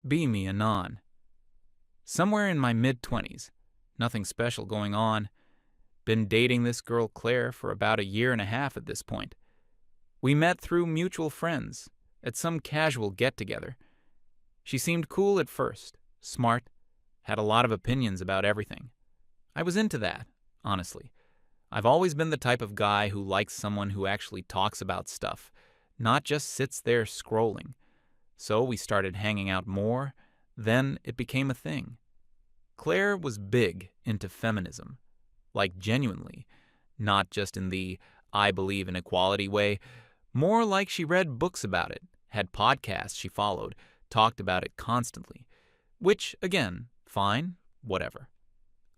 Be me anon. Somewhere in my mid-20s. Nothing special going on. Been dating this girl Claire for about a year and a half at this point. We met through mutual friends at some casual get-together. She seemed cool at first, smart, had a lot of opinions about everything. I was into that, honestly. I've always been the type of guy who likes someone who actually talks about stuff, not just sits there scrolling. So we started hanging out more, then it became a thing. Claire was big into feminism, like genuinely, not just in the I believe in equality way, more like she read books about it, had podcasts she followed, talked about it constantly, which, again, fine, whatever.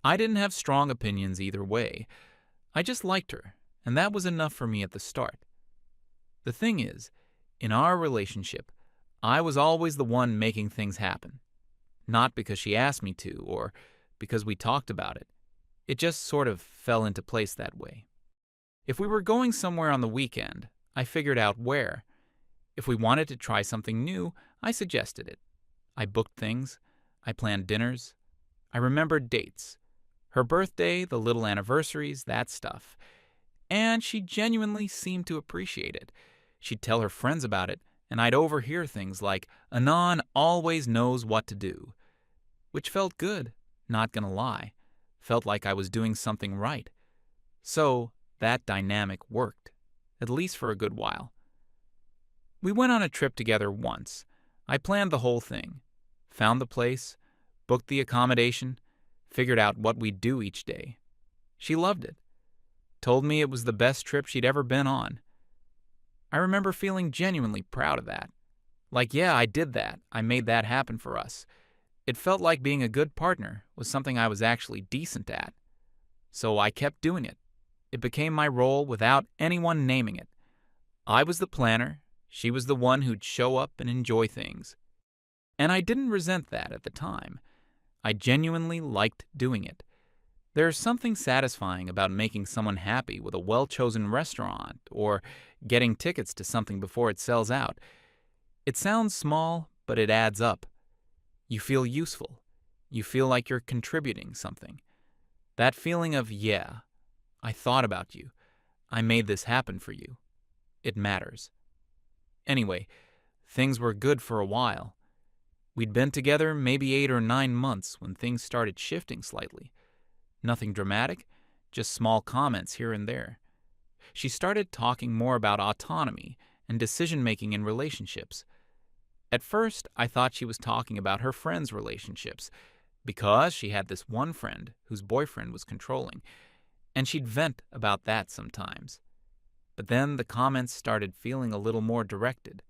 I didn't have strong opinions either way. I just liked her, and that was enough for me at the start. The thing is, in our relationship, I was always the one making things happen. Not because she asked me to, or because we talked about it. It just sort of fell into place that way. If we were going somewhere on the weekend, I figured out where. If we wanted to try something new, I suggested it. I booked things. I planned dinners. I remembered dates. Her birthday, the little anniversaries, that stuff. And she genuinely seemed to appreciate it. She'd tell her friends about it, and I'd overhear things like, Anon always knows what to do. Which felt good, not gonna lie. Felt like I was doing something right. So, that dynamic worked, at least for a good while. We went on a trip together once. I planned the whole thing. Found the place, booked the accommodation, figured out what we'd do each day. She loved it. Told me it was the best trip she'd ever been on. I remember feeling genuinely proud of that. Like, yeah, I did that. I made that happen for us. It felt like being a good partner was something I was actually decent at. So I kept doing it. It became my role without anyone naming it. I was the planner. She was the one who'd show up and enjoy things. And I didn't resent that at the time. I genuinely liked doing it. There's something satisfying about making someone happy with a well-chosen restaurant or getting tickets to something before it sells out. It sounds small, but it adds up. You feel useful. You feel like you're contributing something. That feeling of, yeah, I thought about you. I made this happen for you. It matters. Anyway, things were good for a while. We'd been together maybe 8 or 9 months when things started shifting slightly. Nothing dramatic, just small comments here and there. She started talking more about autonomy and decision-making in relationships. At first, I thought she was talking about her friends' relationships, because she had this one friend whose boyfriend was controlling, and she'd vent about that sometimes. But then the comments started feeling a little more directed.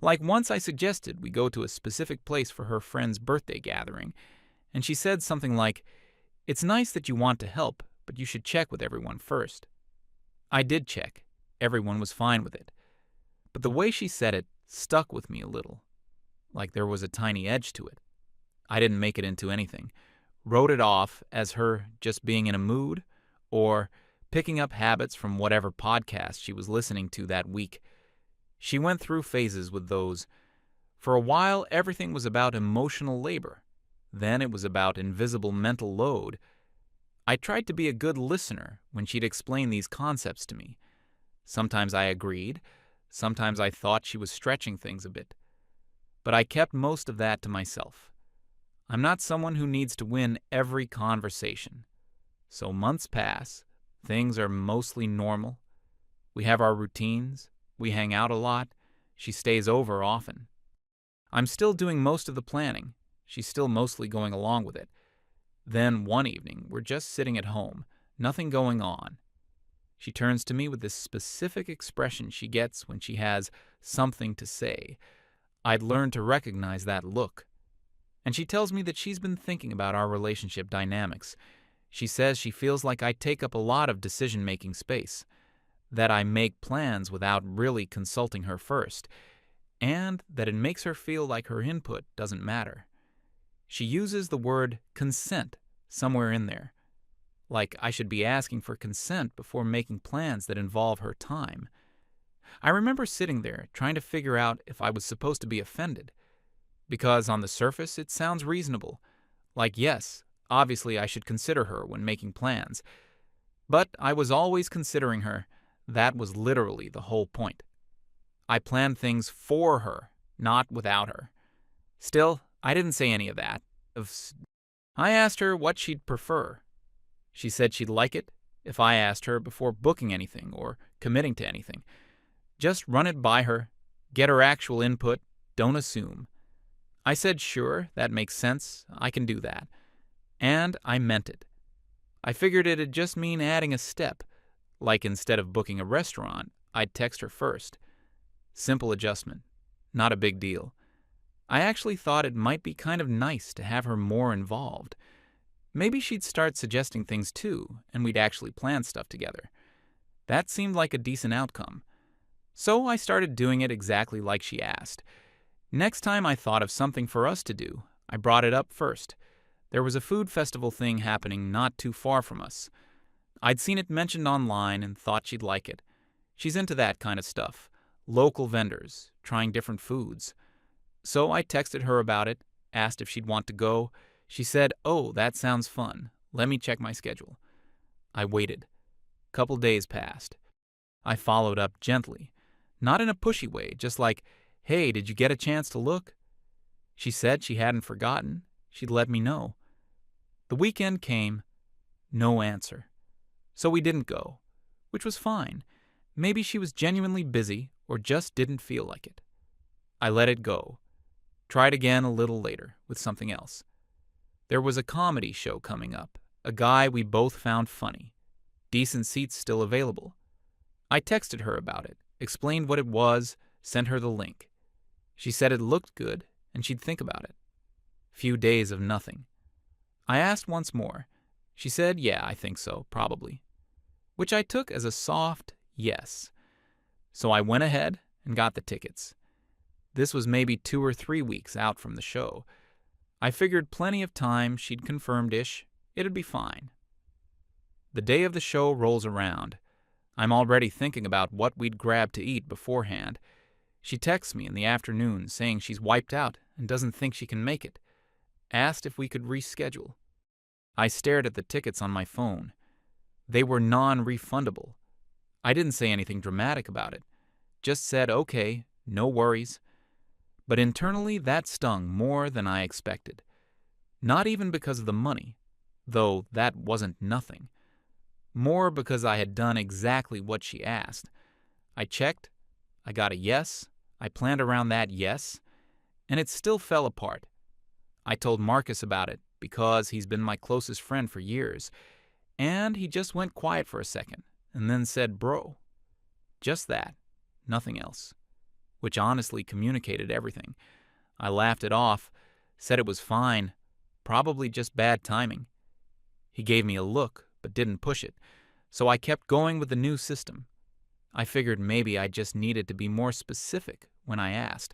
Like once I suggested we go to a specific place for her friend's birthday gathering, and she said something like, "It's nice that you want to help, but you should check with everyone first." I did check. Everyone was fine with it. But the way she said it stuck with me a little, like there was a tiny edge to it. I didn't make it into anything. Wrote it off as her just being in a mood, or picking up habits from whatever podcast she was listening to that week. She went through phases with those. For a while, everything was about emotional labor. Then it was about invisible mental load. I tried to be a good listener when she'd explain these concepts to me. Sometimes I agreed. Sometimes I thought she was stretching things a bit. But I kept most of that to myself. I'm not someone who needs to win every conversation. So months pass. Things are mostly normal. We have our routines. We hang out a lot. She stays over often. I'm still doing most of the planning. She's still mostly going along with it. Then one evening, we're just sitting at home, nothing going on. She turns to me with this specific expression she gets when she has something to say. I'd learned to recognize that look. And she tells me that she's been thinking about our relationship dynamics. She says she feels like I take up a lot of decision-making space, that I make plans without really consulting her first, and that it makes her feel like her input doesn't matter. She uses the word consent somewhere in there, like I should be asking for consent before making plans that involve her time. I remember sitting there trying to figure out if I was supposed to be offended. because on the surface it sounds reasonable. Like, yes, obviously I should consider her when making plans. But I was always considering her. That was literally the whole point. I planned things for her, not without her. Still, I didn't say any of that. I asked her what she'd prefer. She said she'd like it if I asked her before booking anything or committing to anything. Just run it by her, get her actual input, don't assume. I said, sure, that makes sense, I can do that. And I meant it. I figured it'd just mean adding a step, like instead of booking a restaurant, I'd text her first. Simple adjustment, not a big deal. I actually thought it might be kind of nice to have her more involved. Maybe she'd start suggesting things too, and we'd actually plan stuff together. That seemed like a decent outcome. So I started doing it exactly like she asked. Next time I thought of something for us to do, I brought it up first. There was a food festival thing happening not too far from us. I'd seen it mentioned online and thought she'd like it. She's into that kind of stuff. Local vendors, trying different foods. So I texted her about it, asked if she'd want to go. She said, "Oh, that sounds fun. Let me check my schedule." I waited. Couple days passed. I followed up gently. Not in a pushy way, just like, "Hey, did you get a chance to look?" She said she hadn't forgotten. She'd let me know. The weekend came. No answer. So we didn't go, which was fine. Maybe she was genuinely busy or just didn't feel like it. I let it go. Tried again a little later with something else. There was a comedy show coming up, a guy we both found funny. Decent seats still available. I texted her about it, explained what it was, sent her the link. She said it looked good and she'd think about it. Few days of nothing. I asked once more. She said, yeah, I think so, probably. Which I took as a soft yes. So I went ahead and got the tickets. This was maybe 2 or 3 weeks out from the show. I figured plenty of time, she'd confirmed-ish, it'd be fine. The day of the show rolls around. I'm already thinking about what we'd grab to eat beforehand. She texts me in the afternoon saying she's wiped out and doesn't think she can make it. Asked if we could reschedule. I stared at the tickets on my phone. They were non-refundable. I didn't say anything dramatic about it. Just said, okay, no worries. But internally, that stung more than I expected. Not even because of the money, though that wasn't nothing. More because I had done exactly what she asked. I checked, I got a yes, I planned around that yes, and it still fell apart. I told Marcus about it because he's been my closest friend for years, and he just went quiet for a second and then said, bro. Just that, nothing else. Which honestly communicated everything. I laughed it off, said it was fine, probably just bad timing. He gave me a look, but didn't push it, so I kept going with the new system. I figured maybe I just needed to be more specific when I asked.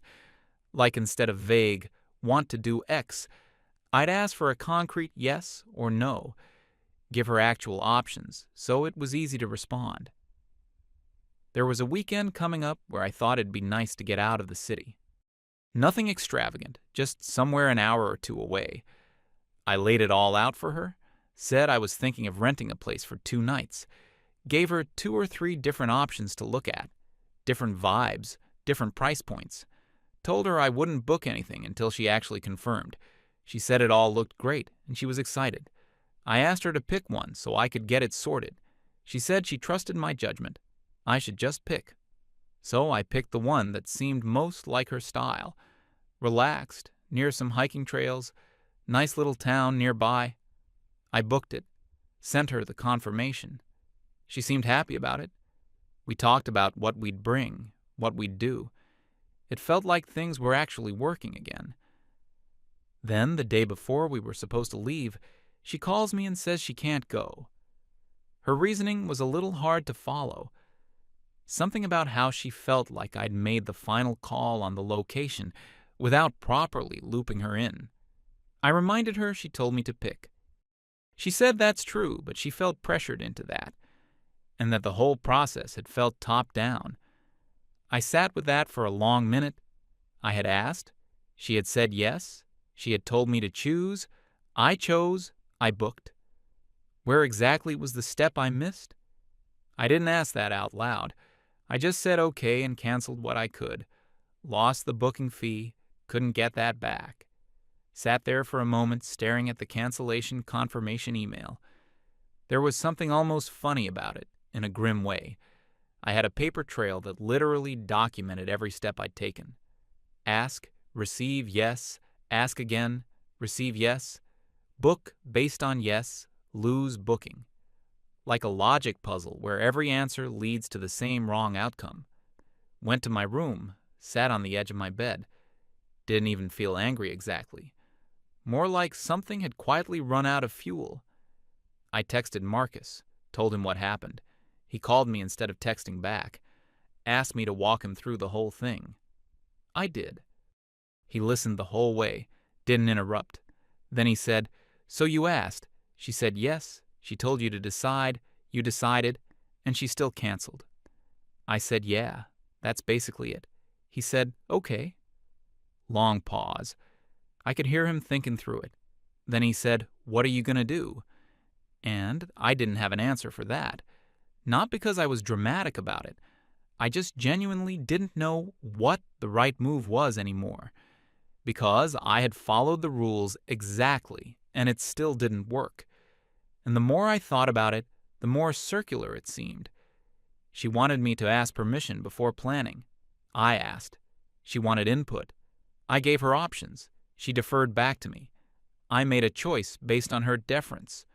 Like instead of vague, want to do X, I'd ask for a concrete yes or no, give her actual options, so it was easy to respond. There was a weekend coming up where I thought it'd be nice to get out of the city. Nothing extravagant, just somewhere an hour or two away. I laid it all out for her, said I was thinking of renting a place for 2 nights, gave her 2 or 3 different options to look at, different vibes, different price points. Told her I wouldn't book anything until she actually confirmed. She said it all looked great, and she was excited. I asked her to pick one so I could get it sorted. She said she trusted my judgment. I should just pick. So I picked the one that seemed most like her style. Relaxed, near some hiking trails, nice little town nearby. I booked it, sent her the confirmation. She seemed happy about it. We talked about what we'd bring, what we'd do. It felt like things were actually working again. Then, the day before we were supposed to leave, she calls me and says she can't go. Her reasoning was a little hard to follow. Something about how she felt like I'd made the final call on the location without properly looping her in. I reminded her she told me to pick. She said that's true, but she felt pressured into that, and that the whole process had felt top down. I sat with that for a long minute. I had asked. She had said yes. She had told me to choose. I chose. I booked. Where exactly was the step I missed? I didn't ask that out loud. I just said okay and canceled what I could. Lost the booking fee. Couldn't get that back. Sat there for a moment staring at the cancellation confirmation email. There was something almost funny about it, in a grim way. I had a paper trail that literally documented every step I'd taken. Ask, receive yes, ask again, receive yes, book based on yes, lose booking. Like a logic puzzle where every answer leads to the same wrong outcome. Went to my room, sat on the edge of my bed. Didn't even feel angry exactly. More like something had quietly run out of fuel. I texted Marcus, told him what happened. He called me instead of texting back. Asked me to walk him through the whole thing. I did. He listened the whole way, didn't interrupt. Then he said, "So you asked. She said yes. She told you to decide. You decided. And she still canceled." I said, "Yeah, that's basically it." He said, "Okay." Long pause. I could hear him thinking through it. Then he said, "What are you going to do?" And I didn't have an answer for that. Not because I was dramatic about it. I just genuinely didn't know what the right move was anymore. Because I had followed the rules exactly, and it still didn't work. And the more I thought about it, the more circular it seemed. She wanted me to ask permission before planning. I asked. She wanted input. I gave her options. She deferred back to me. I made a choice based on her deference.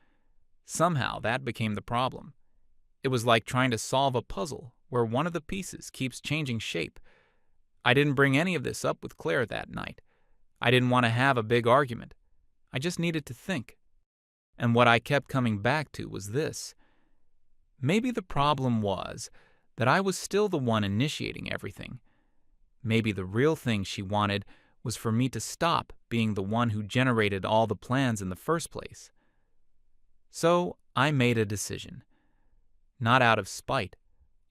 Somehow that became the problem. It was like trying to solve a puzzle where one of the pieces keeps changing shape. I didn't bring any of this up with Claire that night. I didn't want to have a big argument. I just needed to think. And what I kept coming back to was this. Maybe the problem was that I was still the one initiating everything. Maybe the real thing she wanted was for me to stop being the one who generated all the plans in the first place. So I made a decision. Not out of spite.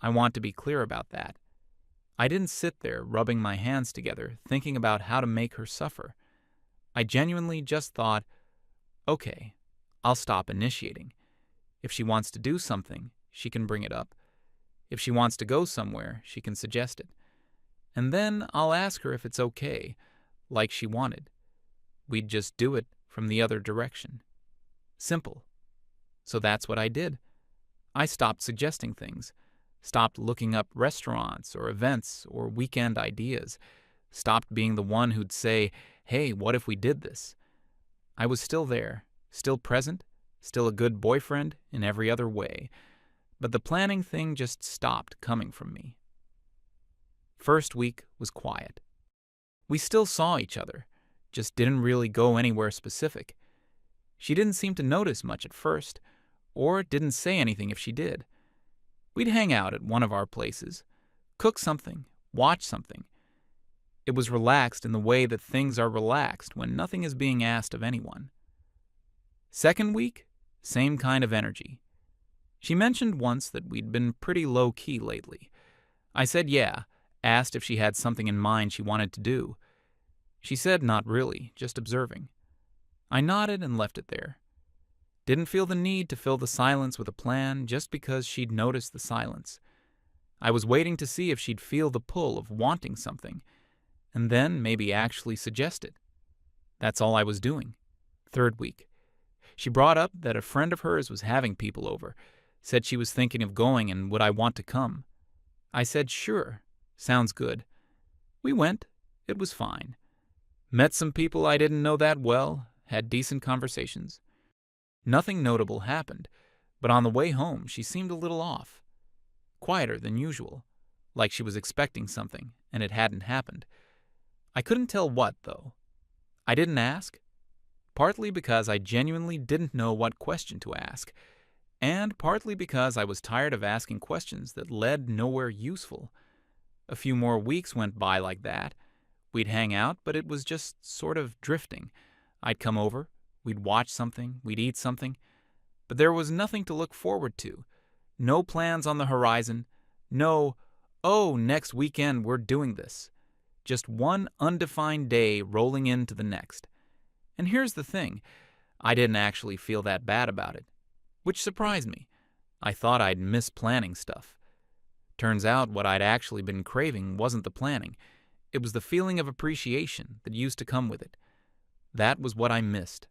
I want to be clear about that. I didn't sit there rubbing my hands together thinking about how to make her suffer. I genuinely just thought, okay, I'll stop initiating. If she wants to do something, she can bring it up. If she wants to go somewhere, she can suggest it. And then I'll ask her if it's okay, like she wanted. We'd just do it from the other direction. Simple. So that's what I did. I stopped suggesting things, stopped looking up restaurants or events or weekend ideas, stopped being the one who'd say, "Hey, what if we did this?" I was still there, still present, still a good boyfriend in every other way, but the planning thing just stopped coming from me. First week was quiet. We still saw each other, just didn't really go anywhere specific. She didn't seem to notice much at first, or didn't say anything if she did. We'd hang out at one of our places, cook something, watch something. It was relaxed in the way that things are relaxed when nothing is being asked of anyone. Second week, same kind of energy. She mentioned once that we'd been pretty low-key lately. I said yeah, asked if she had something in mind she wanted to do. She said not really, just observing. I nodded and left it there. Didn't feel the need to fill the silence with a plan just because she'd noticed the silence. I was waiting to see if she'd feel the pull of wanting something, and then maybe actually suggest it. That's all I was doing. Third week. She brought up that a friend of hers was having people over, said she was thinking of going and would I want to come. I said sure, sounds good. We went. It was fine. Met some people I didn't know that well, had decent conversations. Nothing notable happened, but on the way home she seemed a little off. Quieter than usual, like she was expecting something and it hadn't happened. I couldn't tell what, though. I didn't ask, partly because I genuinely didn't know what question to ask, and partly because I was tired of asking questions that led nowhere useful. A few more weeks went by like that. We'd hang out, but it was just sort of drifting. I'd come over, we'd watch something, we'd eat something, but there was nothing to look forward to. No plans on the horizon. No, oh, next weekend we're doing this. just one undefined day rolling into the next. And here's the thing, I didn't actually feel that bad about it, which surprised me. I thought I'd miss planning stuff. Turns out what I'd actually been craving wasn't the planning. It was the feeling of appreciation that used to come with it. That was what I missed.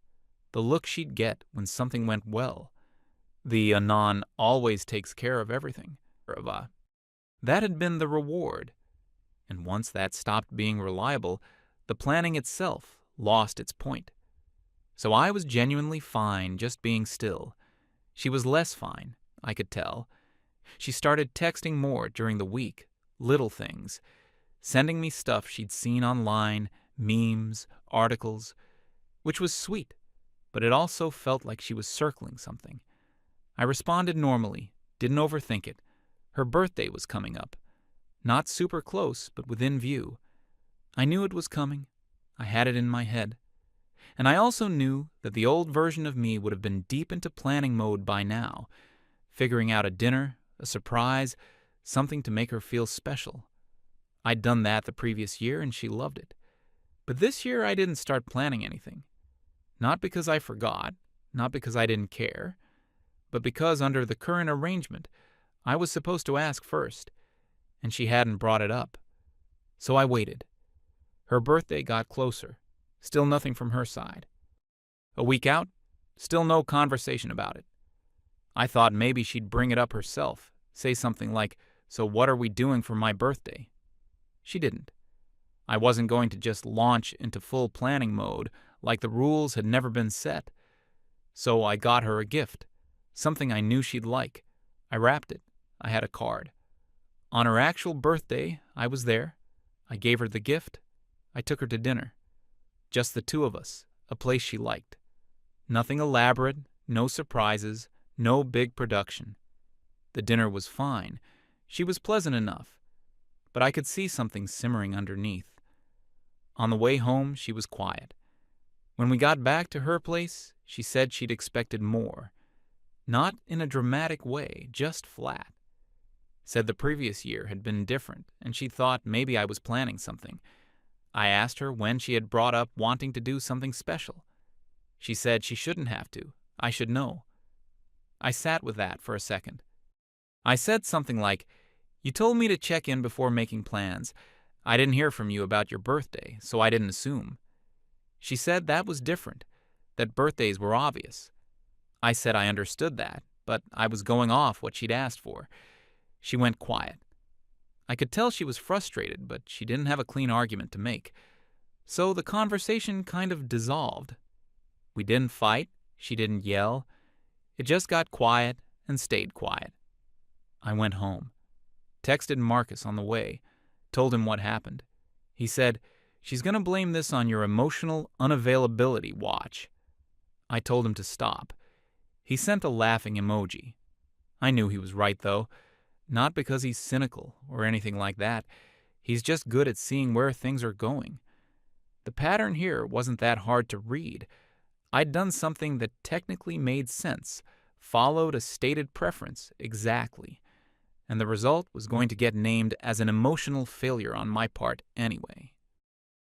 The look she'd get when something went well. The Anon always takes care of everything. That had been the reward. And once that stopped being reliable, the planning itself lost its point. So I was genuinely fine just being still. She was less fine, I could tell. She started texting more during the week, little things, sending me stuff she'd seen online, memes, articles, which was sweet, but it also felt like she was circling something. I responded normally, didn't overthink it. Her birthday was coming up. Not super close, but within view. I knew it was coming. I had it in my head. And I also knew that the old version of me would have been deep into planning mode by now, figuring out a dinner, a surprise, something to make her feel special. I'd done that the previous year and she loved it. But this year I didn't start planning anything. Not because I forgot, not because I didn't care, but because under the current arrangement, I was supposed to ask first, and she hadn't brought it up. So I waited. Her birthday got closer. Still nothing from her side. A week out, still no conversation about it. I thought maybe she'd bring it up herself, say something like, "So what are we doing for my birthday?" She didn't. I wasn't going to just launch into full planning mode like the rules had never been set. So I got her a gift, something I knew she'd like. I wrapped it. I had a card. On her actual birthday, I was there. I gave her the gift. I took her to dinner. Just the two of us, a place she liked. Nothing elaborate, no surprises, no big production. The dinner was fine. She was pleasant enough. But I could see something simmering underneath. On the way home, she was quiet. When we got back to her place, she said she'd expected more. Not in a dramatic way, just flat. Said the previous year had been different, and she thought maybe I was planning something. I asked her when she had brought up wanting to do something special. She said she shouldn't have to. I should know. I sat with that for a second. I said something like, "You told me to check in before making plans. I didn't hear from you about your birthday, so I didn't assume." She said that was different, that birthdays were obvious. I said I understood that, but I was going off what she'd asked for. She went quiet. I could tell she was frustrated, but she didn't have a clean argument to make. So the conversation kind of dissolved. We didn't fight, she didn't yell. It just got quiet and stayed quiet. I went home. Texted Marcus on the way. Told him what happened. He said, "She's going to blame this on your emotional unavailability watch." I told him to stop. He sent a laughing emoji. I knew he was right, though. Not because he's cynical or anything like that. He's just good at seeing where things are going. The pattern here wasn't that hard to read. I'd done something that technically made sense, followed a stated preference exactly, and the result was going to get named as an emotional failure on my part anyway.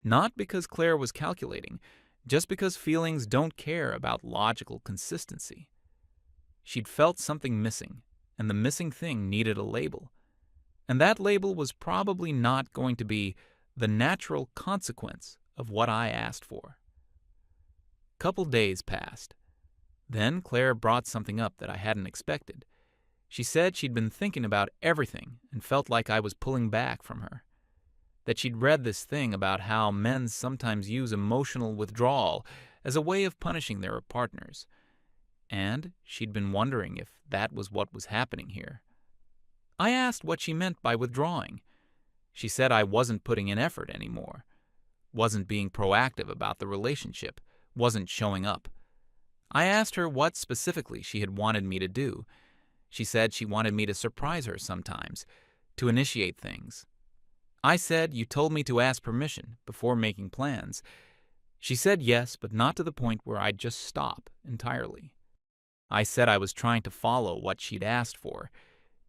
Not because Claire was calculating, just because feelings don't care about logical consistency. She'd felt something missing, and the missing thing needed a label. And that label was probably not going to be the natural consequence of what I asked for. Couple days passed. Then Claire brought something up that I hadn't expected. She said she'd been thinking about everything and felt like I was pulling back from her. That she'd read this thing about how men sometimes use emotional withdrawal as a way of punishing their partners. And she'd been wondering if that was what was happening here. I asked what she meant by withdrawing. She said I wasn't putting in effort anymore, wasn't being proactive about the relationship, wasn't showing up. I asked her what specifically she had wanted me to do. She said she wanted me to surprise her sometimes, to initiate things. I said you told me to ask permission before making plans. She said yes, but not to the point where I'd just stop entirely. I said I was trying to follow what she'd asked for.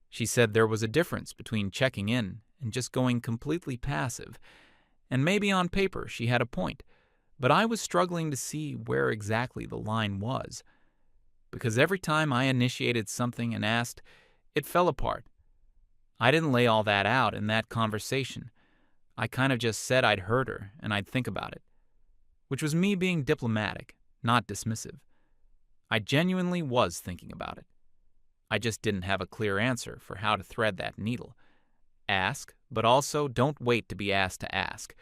She said there was a difference between checking in and just going completely passive, and maybe on paper she had a point, but I was struggling to see where exactly the line was. Because every time I initiated something and asked, it fell apart. I didn't lay all that out in that conversation. I kind of just said I'd heard her and I'd think about it, which was me being diplomatic, not dismissive. I genuinely was thinking about it. I just didn't have a clear answer for how to thread that needle. Ask, but also don't wait to be asked to ask.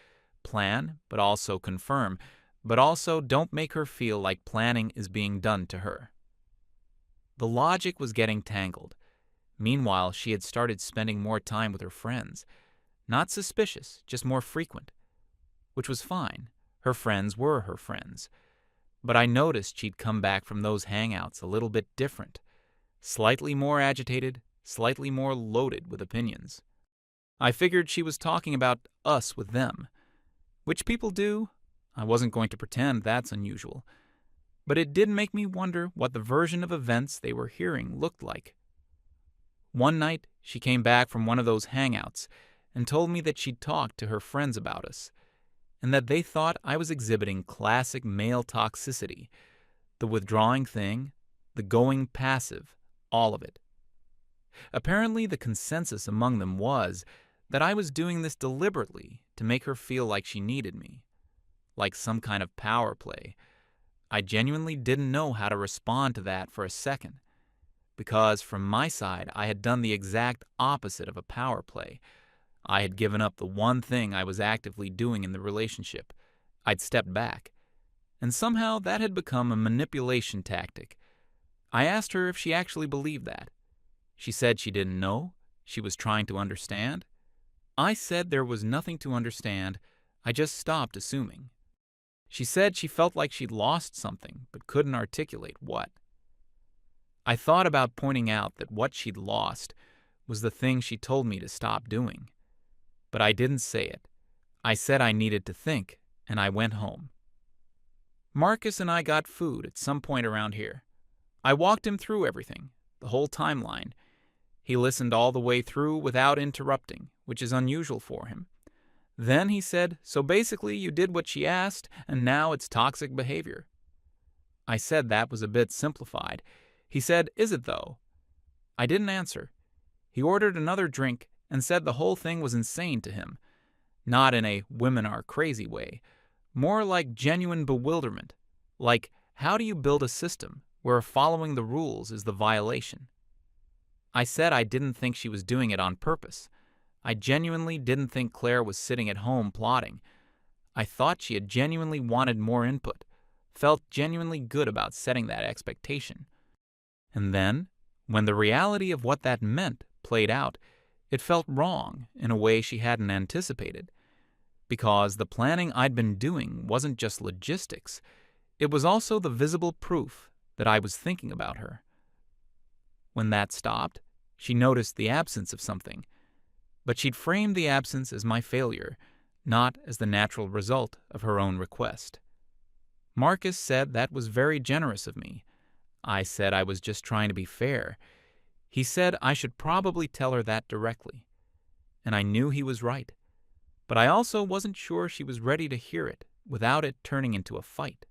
Plan, but also confirm, but also don't make her feel like planning is being done to her. The logic was getting tangled. Meanwhile, she had started spending more time with her friends. Not suspicious, just more frequent. Which was fine. Her friends were her friends. But I noticed she'd come back from those hangouts a little bit different. Slightly more agitated, slightly more loaded with opinions. I figured she was talking about us with them. Which people do. I wasn't going to pretend that's unusual. But it did make me wonder what the version of events they were hearing looked like. One night, she came back from one of those hangouts and told me that she'd talked to her friends about us, and that they thought I was exhibiting classic male toxicity, the withdrawing thing, the going passive, all of it. Apparently, the consensus among them was that I was doing this deliberately to make her feel like she needed me, like some kind of power play. I genuinely didn't know how to respond to that for a second, because from my side I had done the exact opposite of a power play. I had given up the one thing I was actively doing in the relationship. I'd stepped back, and somehow that had become a manipulation tactic. I asked her if she actually believed that. She said she didn't know, she was trying to understand. I said there was nothing to understand, I just stopped assuming. She said she felt like she'd lost something, but couldn't articulate what. I thought about pointing out that what she'd lost was the thing she told me to stop doing. But I didn't say it. I said I needed to think, and I went home. Marcus and I got food at some point around here. I walked him through everything, the whole timeline. He listened all the way through without interrupting, which is unusual for him. Then he said, "So basically you did what she asked, and now it's toxic behavior." I said that was a bit simplified. He said, "Is it though?" I didn't answer. He ordered another drink and said the whole thing was insane to him. Not in a women are crazy way. More like genuine bewilderment. Like, how do you build a system where following the rules is the violation? I said I didn't think she was doing it on purpose. I genuinely didn't think Claire was sitting at home plotting. I thought she had genuinely wanted more input, felt genuinely good about setting that expectation. And then, when the reality of what that meant played out, it felt wrong in a way she hadn't anticipated. Because the planning I'd been doing wasn't just logistics, it was also the visible proof that I was thinking about her. When that stopped, she noticed the absence of something, but she'd framed the absence as my failure, not as the natural result of her own request. Marcus said that was very generous of me. I said I was just trying to be fair. He said I should probably tell her that directly. And I knew he was right. But I also wasn't sure she was ready to hear it without it turning into a fight.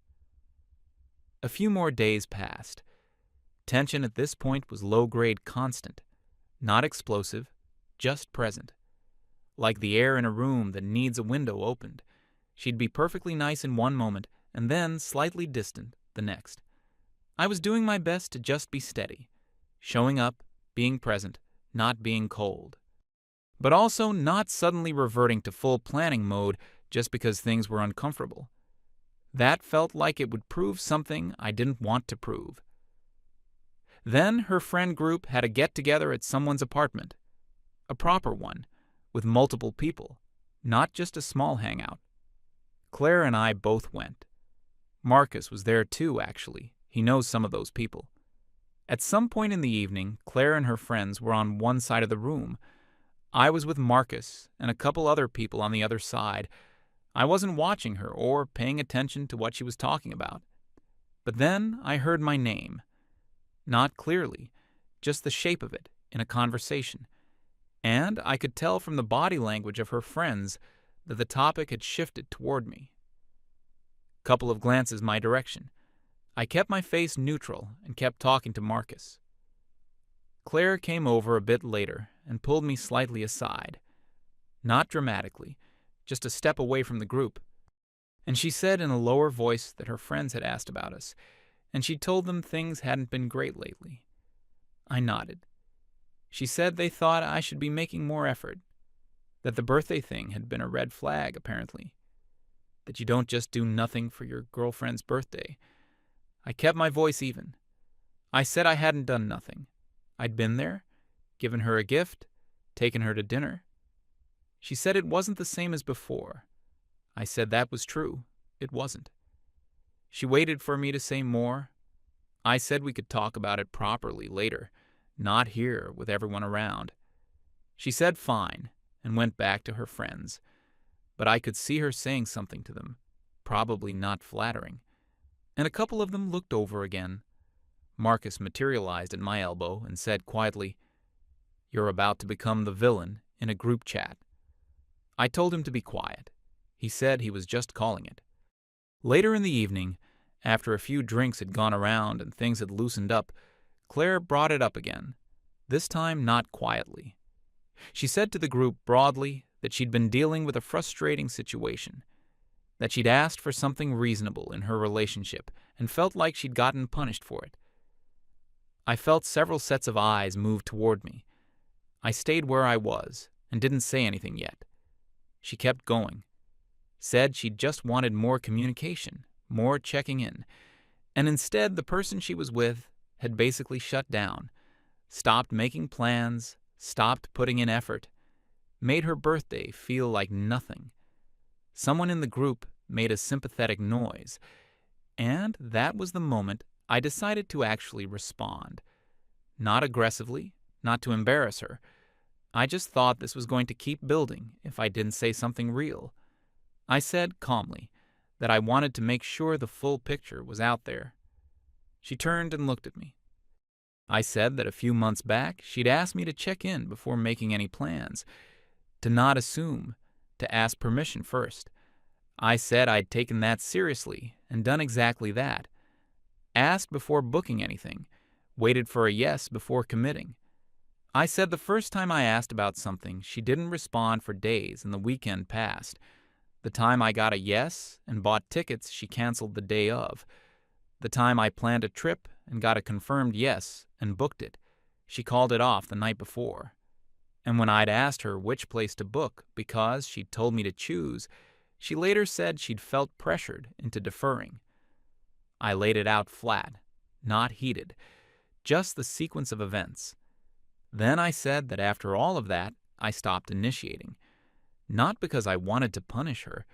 A few more days passed. Tension at this point was low-grade constant, not explosive, just present. Like the air in a room that needs a window opened. She'd be perfectly nice in one moment and then slightly distant the next. I was doing my best to just be steady, showing up, being present, not being cold. But also not suddenly reverting to full planning mode just because things were uncomfortable. That felt like it would prove something I didn't want to prove. Then her friend group had a get-together at someone's apartment. A proper one, with multiple people, not just a small hangout. Claire and I both went. Marcus was there too, actually. He knows some of those people. At some point in the evening, Claire and her friends were on one side of the room. I was with Marcus and a couple other people on the other side. I wasn't watching her or paying attention to what she was talking about. But then I heard my name. Not clearly, just the shape of it in a conversation. And I could tell from the body language of her friends that the topic had shifted toward me. Couple of glances my direction. I kept my face neutral and kept talking to Marcus. Claire came over a bit later and pulled me slightly aside. Not dramatically, just a step away from the group. And she said in a lower voice that her friends had asked about us, and she'd told them things hadn't been great lately. I nodded. She said they thought I should be making more effort, that the birthday thing had been a red flag, apparently, that you don't just do nothing for your girlfriend's birthday. I kept my voice even. I said I hadn't done nothing. I'd been there, given her a gift, taken her to dinner. She said it wasn't the same as before. I said that was true. It wasn't. She waited for me to say more. I said we could talk about it properly later, not here with everyone around. She said fine and went back to her friends, but I could see her saying something to them, probably not flattering, and a couple of them looked over again. Marcus materialized at my elbow and said quietly, "You're about to become the villain in a group chat." I told him to be quiet. He said he was just calling it. Later in the evening, after a few drinks had gone around and things had loosened up, Claire brought it up again, this time not quietly. She said to the group broadly that she'd been dealing with a frustrating situation, that she'd asked for something reasonable in her relationship and felt like she'd gotten punished for it. I felt several sets of eyes move toward me. I stayed where I was and didn't say anything yet. She kept going. Said she just wanted more communication, more checking in, and instead the person she was with had basically shut down, stopped making plans, stopped putting in effort, made her birthday feel like nothing. Someone in the group made a sympathetic noise, and that was the moment I decided to actually respond. Not aggressively, not to embarrass her. I just thought this was going to keep building if I didn't say something real. I said calmly that I wanted to make sure the full picture was out there. She turned and looked at me. I said that a few months back she'd asked me to check in before making any plans, to not assume, to ask permission first. I said I'd taken that seriously and done exactly that. Asked before booking anything, waited for a yes before committing. I said the first time I asked about something, she didn't respond for days and the weekend passed. The time I got a yes and bought tickets, she canceled the day of. The time I planned a trip and got a confirmed yes and booked it, she called it off the night before. And when I'd asked her which place to book because she'd told me to choose, she later said she'd felt pressured into deferring. I laid it out flat, not heated, just the sequence of events. Then I said that after all of that, I stopped initiating. Not because I wanted to punish her,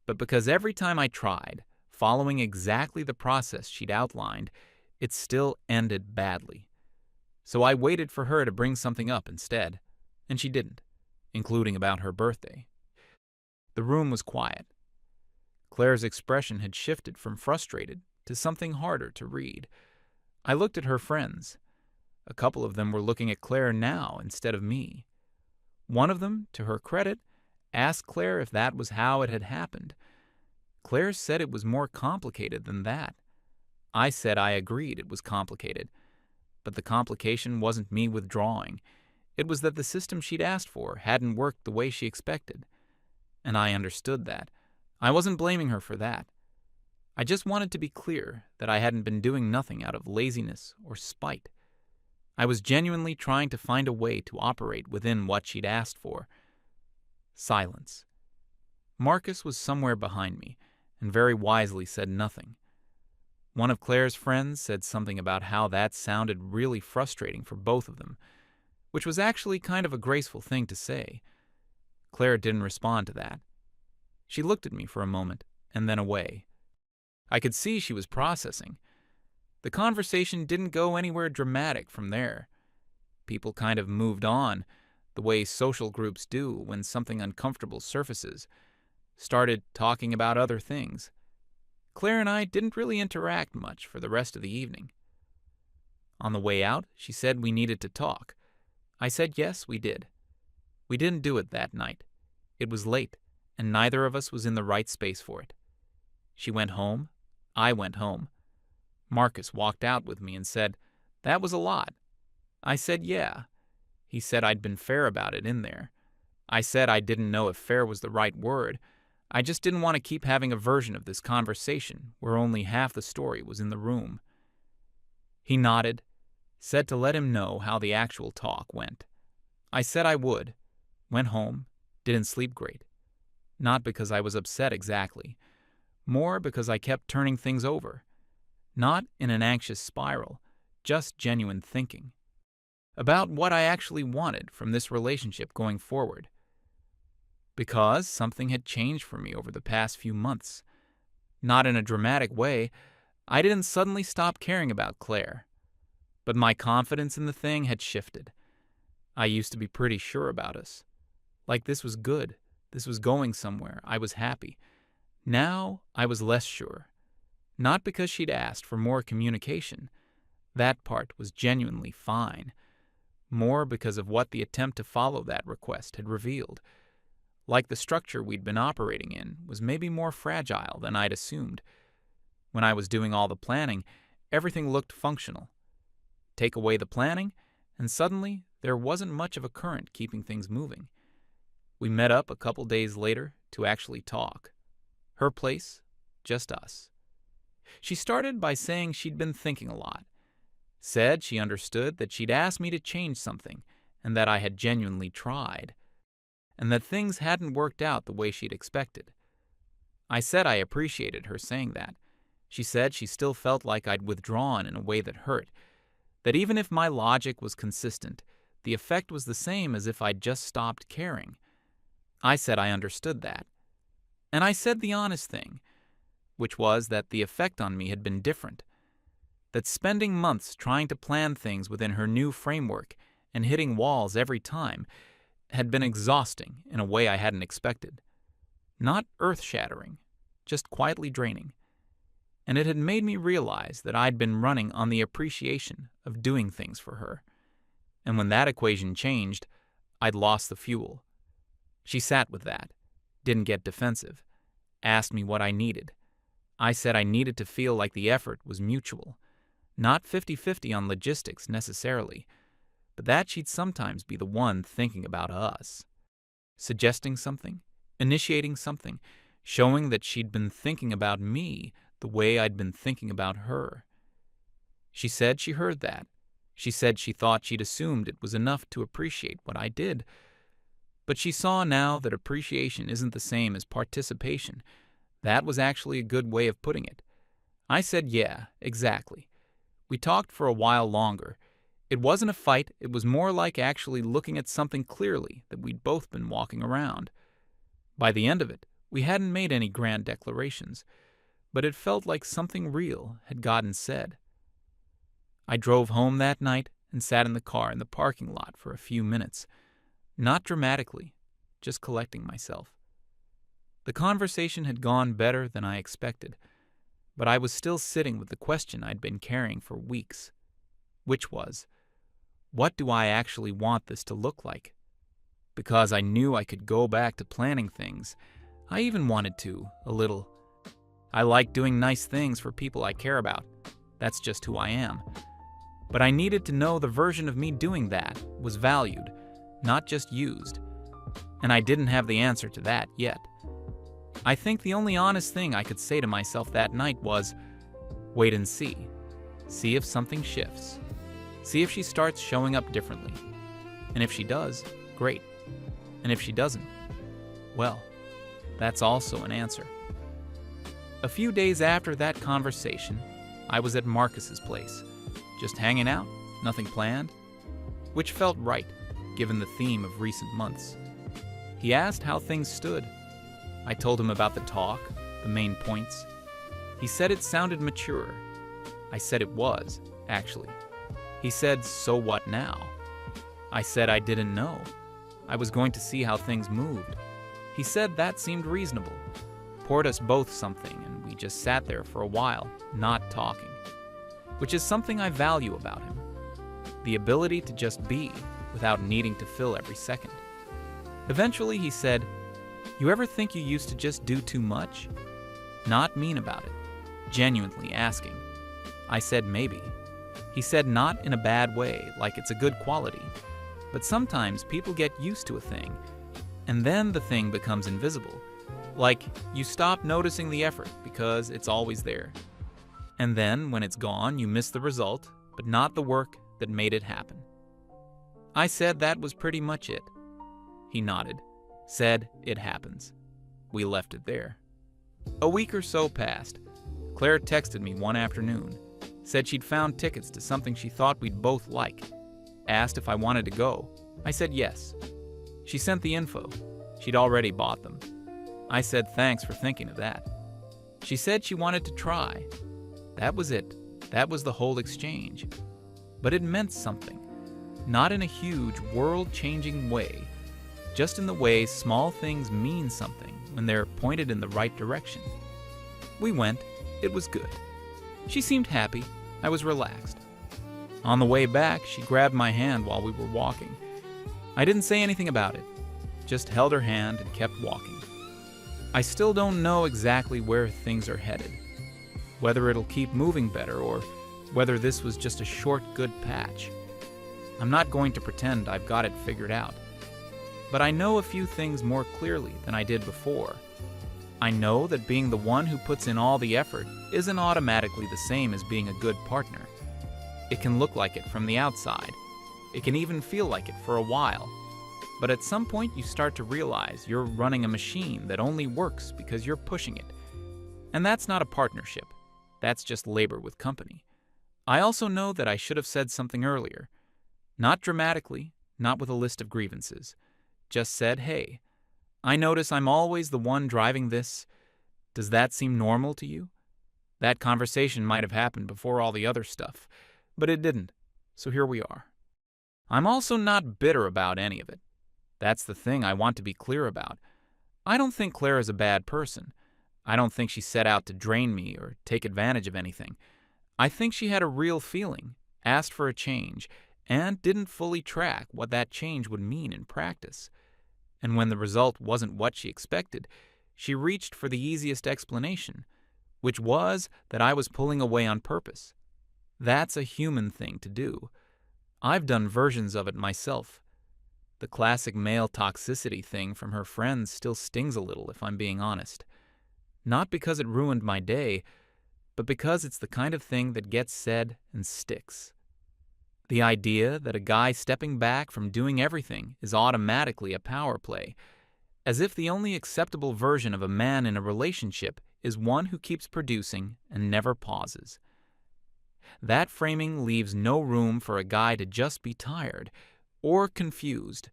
but because every time I tried, following exactly the process she'd outlined, it still ended badly. So I waited for her to bring something up instead, and she didn't, including about her birthday. The room was quiet. Claire's expression had shifted from frustrated to something harder to read. I looked at her friends. A couple of them were looking at Claire now instead of me. One of them, to her credit, asked Claire if that was how it had happened. Claire said it was more complicated than that. I said I agreed it was complicated, but the complication wasn't me withdrawing. It was that the system she'd asked for hadn't worked the way she expected. And I understood that. I wasn't blaming her for that. I just wanted to be clear that I hadn't been doing nothing out of laziness or spite. I was genuinely trying to find a way to operate within what she'd asked for. Silence. Marcus was somewhere behind me, and very wisely said nothing. One of Claire's friends said something about how that sounded really frustrating for both of them, which was actually kind of a graceful thing to say. Claire didn't respond to that. She looked at me for a moment, and then away. I could see she was processing. The conversation didn't go anywhere dramatic from there. People kind of moved on, the way social groups do when something uncomfortable surfaces, started talking about other things. Claire and I didn't really interact much for the rest of the evening. On the way out, she said we needed to talk. I said yes, we did. We didn't do it that night. It was late, and neither of us was in the right space for it. She went home. I went home. Marcus walked out with me and said, "That was a lot." I said, "Yeah." He said I'd been fair about it in there. I said I didn't know if fair was the right word. I just didn't want to keep having a version of this conversation where only half the story was in the room. He nodded, said to let him know how the actual talk went. I said I would. Went home, didn't sleep great. Not because I was upset exactly, more because I kept turning things over. Not in an anxious spiral, just genuine thinking. About what I actually wanted from this relationship going forward. Because something had changed for me over the past few months. Not in a dramatic way, I didn't suddenly stop caring about Claire. But my confidence in the thing had shifted. I used to be pretty sure about us. Like this was good, this was going somewhere, I was happy. Now I was less sure. Not because she'd asked for more communication. That part was genuinely fine. More because of what the attempt to follow that request had revealed. Like the structure we'd been operating in was maybe more fragile than I'd assumed. When I was doing all the planning, everything looked functional. Take away the planning, and suddenly there wasn't much of a current keeping things moving. We met up a couple days later to actually talk. Her place, just us. She started by saying she'd been thinking a lot. Said she understood that she'd asked me to change something, and that I had genuinely tried. And that things hadn't worked out the way she'd expected. I said I appreciated her saying that. She said she still felt like I'd withdrawn in a way that hurt, that even if my logic was consistent, the effect was the same as if I'd just stopped caring. I said I understood that. And I said the honest thing, which was that the effect on me had been different. That spending months trying to plan things within her new framework and hitting walls every time had been exhausting in a way I hadn't expected. Not earth-shattering, just quietly draining. And it had made me realize that I'd been running on the appreciation of doing things for her. And when that equation changed, I'd lost the fuel. She sat with that, didn't get defensive, asked me what I needed. I said I needed to feel like the effort was mutual, not 50-50 on logistics necessarily, but that she'd sometimes be the one thinking about us. Suggesting something, initiating something, showing that she'd been thinking about me the way I'd been thinking about her. She said she heard that. She said she thought she'd assumed it was enough to appreciate what I did. But she saw now that appreciation isn't the same as participation. That was actually a good way of putting it. I said, yeah, exactly. We talked for a while longer. It wasn't a fight, it was more like actually looking at something clearly that we'd both been walking around. By the end of it, we hadn't made any grand declarations, but it felt like something real had gotten said. I drove home that night and sat in the car in the parking lot for a few minutes. Not dramatically, just collecting myself. The conversation had gone better than I expected, but I was still sitting with the question I'd been carrying for weeks, which was, what do I actually want this to look like? Because I knew I could go back to planning things, I even wanted to, a little. I like doing nice things for people I care about. That's just who I am. But I needed to know the version of me doing that was valued, not just used. And I didn't have the answer to that yet. I think the only honest thing I could say to myself that night was, wait and see. See if something shifts. See if she starts showing up differently. And if she does, great. And if she doesn't, well, that's also an answer. A few days after that conversation, I was at Marcus's place, just hanging out, nothing planned, which felt right, given the theme of recent months. He asked how things stood. I told him about the talk, the main points. He said it sounded mature. I said it was, actually. He said, so what now? I said I didn't know. I was going to see how things moved. He said that seemed reasonable. Poured us both something, and we just sat there for a while, not talking. Which is something I value about him. The ability to just be, without needing to fill every second. Eventually he said, You ever think you used to just do too much? Not mean about it, genuinely asking. I said maybe. He said not in a bad way, like it's a good quality. But sometimes people get used to a thing, and then the thing becomes invisible. Like you stop noticing the effort because it's always there. And then when it's gone, you miss the result, but not the work that made it happen. I said that was pretty much it. He nodded, said it happens. We left it there. A week or so passed. Claire texted me one afternoon, said she'd found tickets to something she thought we'd both like, asked if I wanted to go. I said yes. She sent the info. She'd already bought them. I said thanks for thinking of that. She said she wanted to try. That was it. That was the whole exchange. But it meant something. Not in a huge, world-changing way, just in the way small things mean something when they're pointed in the right direction. We went. It was good. She seemed happy. I was relaxed. On the way back, she grabbed my hand while we were walking. I didn't say anything about it, just held her hand and kept walking. I still don't know exactly where things are headed, whether it'll keep moving better or whether this was just a short, good patch. I'm not going to pretend I've got it figured out, but I know a few things more clearly than I did before. I know that being the one who puts in all the effort isn't automatically the same as being a good partner. It can look like it from the outside. It can even feel like it for a while. But at some point you start to realize you're running a machine that only works because you're pushing it. And that's not a partnership. That's just labor with company. I also know that I should have said something earlier. Not dramatically, not with a list of grievances. Just said, hey, I notice I'm always the one driving this. Does that seem normal to you? That conversation might have happened before all the other stuff, but it didn't, so here we are. I'm also not bitter about any of it. That's the thing I want to be clear about. I don't think Claire is a bad person. I don't think she set out to drain me or take advantage of anything. I think she had a real feeling, asked for a change, and didn't fully track what that change would mean in practice. And when the result wasn't what she expected, she reached for the easiest explanation, which was that I was pulling away on purpose. That's a human thing to do. I've done versions of it myself. The classic male toxicity thing from her friends still stings a little, if I'm being honest. Not because it ruined my day, but because it's the kind of thing that gets said and sticks. The idea that a guy stepping back from doing everything is automatically a power play, as if the only acceptable version of a man in a relationship is one who keeps producing and never pauses. That framing leaves no room for a guy to just be tired, or confused,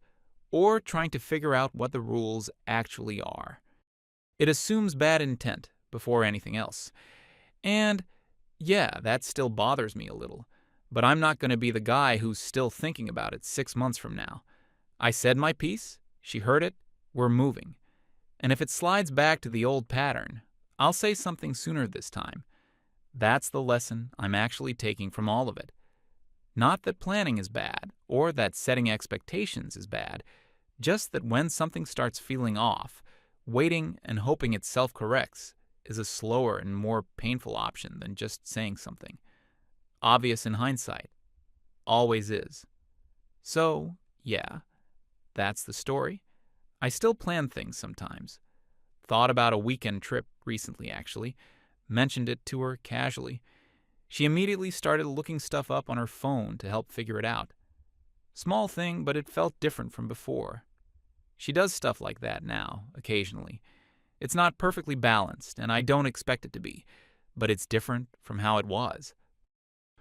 or trying to figure out what the rules actually are. It assumes bad intent before anything else. And, yeah, that still bothers me a little. But I'm not going to be the guy who's still thinking about it 6 months from now. I said my piece, she heard it, we're moving. And if it slides back to the old pattern, I'll say something sooner this time. That's the lesson I'm actually taking from all of it. Not that planning is bad, or that setting expectations is bad, just that when something starts feeling off, waiting and hoping it self-corrects is a slower and more painful option than just saying something. Obvious in hindsight. Always is. So, yeah, that's the story. I still plan things sometimes. Thought about a weekend trip recently, actually. Mentioned it to her casually. She immediately started looking stuff up on her phone to help figure it out. Small thing, but it felt different from before. She does stuff like that now, occasionally. It's not perfectly balanced, and I don't expect it to be, but it's different from how it was.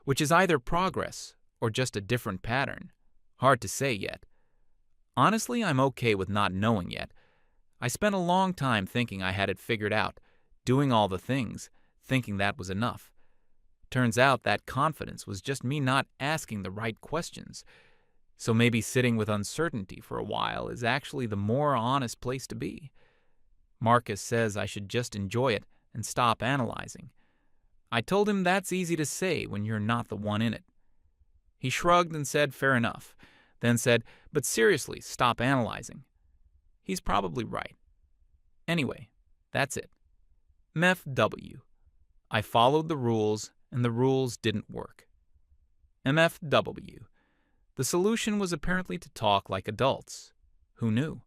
Which is either progress or just a different pattern. Hard to say yet. Honestly, I'm okay with not knowing yet. I spent a long time thinking I had it figured out, doing all the things, thinking that was enough. Turns out that confidence was just me not asking the right questions. So maybe sitting with uncertainty for a while is actually the more honest place to be. Marcus says I should just enjoy it and stop analyzing. I told him that's easy to say when you're not the one in it. He shrugged and said fair enough, then said, but seriously, stop analyzing. He's probably right. Anyway, that's it. MFW. I followed the rules, and the rules didn't work. MFW. The solution was apparently to talk like adults. Who knew?